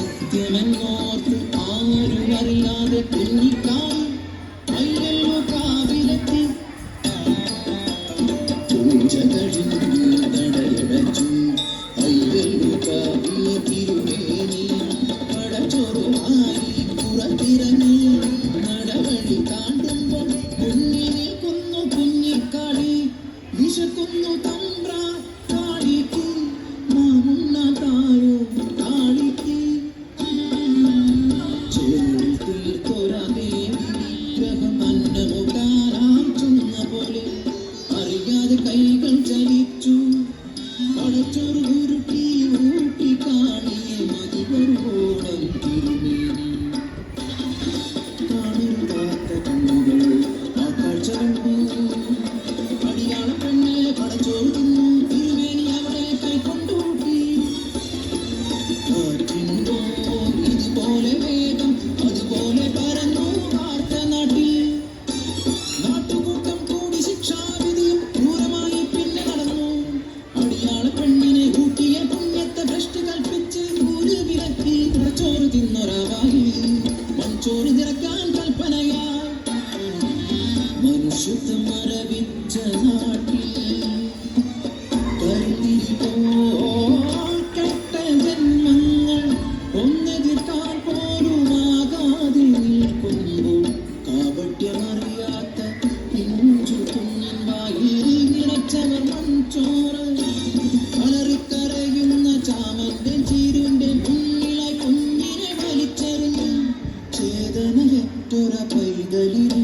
സത്യമെന്നോർത്ത് ആരും അറിയാതെ കുഞ്ഞിക്കാൽ അയ്യല്ലോ കാവിലെത്തി പൂജ കഴിഞ്ഞു നടയടച്ചു അയ്യല്ലോ കാവിലെ തിരുമേനി പടച്ചോറുമായി പുറത്തിറങ്ങി നടവഴി താണ്ടുമ്പോൾ കുഞ്ഞിനെ കൊന്നു കുഞ്ഞിക്കാളി വിശക്കുന്നു തമ്പ്ര കാളിക്ക് മാമുണ്ണ തായോ കാളിക്ക് കൈകൾ ചലിച്ചു പടച്ചോറ് ഉരുട്ടി ഊട്ടി കാണിയെ മതിവരോളം തിരുമേനി കാണുതാത്ത കണ്ണുകൾ ആ കാഴ്ച കണ്ടു അടിയാള പെണ്ണെ പടച്ചോറ് തിന്നു തിരുമേനി അവളെ കൈകൊണ്ടൂട്ടി കാറ്റിനുണ്ടോ ഇതുപോലെ വേഗം അതുപോലെ പരന്നു വാർത്ത നാട്ടിൽ നാട്ടുകൂട്ടം കൂടി ശിക്ഷാവിധിയും ക്രൂരമായി പിന്നെ നടന്നു അടിയാള പെണ്ണിനെ കൂട്ടിയ പുണ്യത്തെ ഭ്രഷ്ട് കൽപ്പിച്ച് ഊര് വിലക്കി പടച്ചോറ് തിന്നൊരാവായി മൺചോറ് നിറക്കാൻ കൽപ്പനയായി മനുഷ്യത്വം മരവിച്ച നാട്ടിൽ കെട്ട ജന്മങ്ങൾ ഒന്നെതിർക്കാൻ പോലുമാകാതെ നിൽക്കുമ്പോൾ കാപട്യമറിയാത്ത പിഞ്ചു കുഞ്ഞൻ വായിൽ നിറച്ചവർ മൺചോറ് അലറിക്കരയുന്ന ചാമന്റെ ചീരുന്റെ മുന്നിലായി കുഞ്ഞിനെ വലിച്ചെറിഞ്ഞു ചേതനയറ്റൊര പൈതലിന്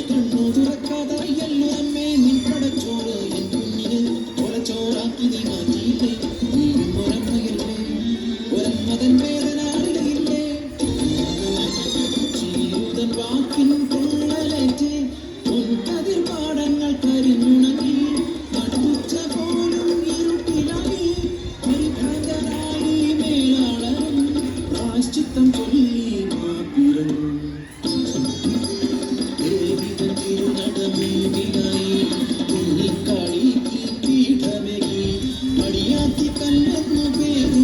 കണ്ണു തുറക്കാതറിയല്ലോ അമ്മേ നിൻ പടച്ചോറ് എൻ കുഞ്ഞിന് ഒരച്ചോറാക്കി നീ മാറ്റിയില്ലേ നീയും ഒരമ്മയല്ലേ ഒരമ്മതൻ വേദന അറിയില്ലേ ചീരുതൻ വാക്കിൻ പൊള്ളലേറ്റ് പൊൻകതിർ പാടങ്ങൾ കരിഞ്ഞുണങ്ങി നടുച്ച പോലും ഇരുട്ടിലായി പരിഭ്രാന്തനായി മേലാളരും പ്രായശ്ചിത്തം ചൊല്ലി മാപ്പിരന്നു ദേവിതൻ തിരുനടമേവിനായി കുഞ്ഞിക്കാളിക്ക് പീഠമേകി അടിയാത്തി കല്ലെന്നു പേരു